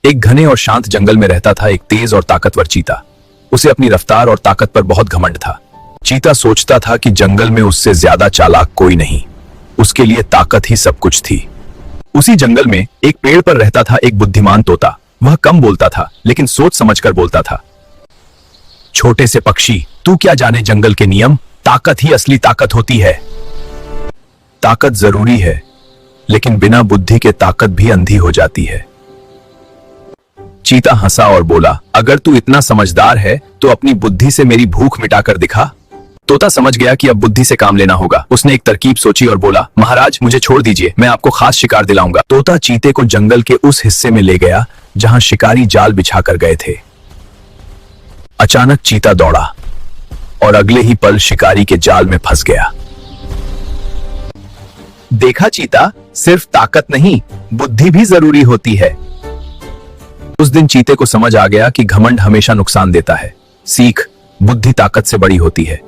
एक घने और शांत जंगल में रहता था एक तेज और ताकतवर चीता। उसे अपनी रफ्तार और ताकत पर बहुत घमंड था। चीता सोचता था कि जंगल में उससे ज्यादा चालाक कोई नहीं, उसके लिए ताकत ही सब कुछ थी। उसी जंगल में एक पेड़ पर रहता था एक बुद्धिमान तोता। वह कम बोलता था लेकिन सोच समझकर बोलता था। छोटे से पक्षी, तू क्या जाने जंगल के नियम, ताकत ही असली ताकत होती है। ताकत जरूरी है लेकिन बिना बुद्धि के ताकत भी अंधी हो जाती है। चीता हंसा और बोला, अगर तू इतना समझदार है तो अपनी बुद्धि से मेरी भूख मिटाकर दिखा। तोता समझ गया कि अब बुद्धि से काम लेना होगा। उसने एक तरकीब सोची और बोला, महाराज मुझे छोड़ दीजिए, मैं आपको खास शिकार दिलाऊंगा। तोता चीते को जंगल के उस हिस्से में ले गया जहां शिकारी जाल बिछाकर गए थे। अचानक चीता दौड़ा और अगले ही पल शिकारी के जाल में फंस गया। देखा चीता, सिर्फ ताकत नहीं बुद्धि भी जरूरी होती है। उस दिन चीते को समझ आ गया कि घमंड हमेशा नुकसान देता है। सीख, बुद्धि ताकत से बड़ी होती है।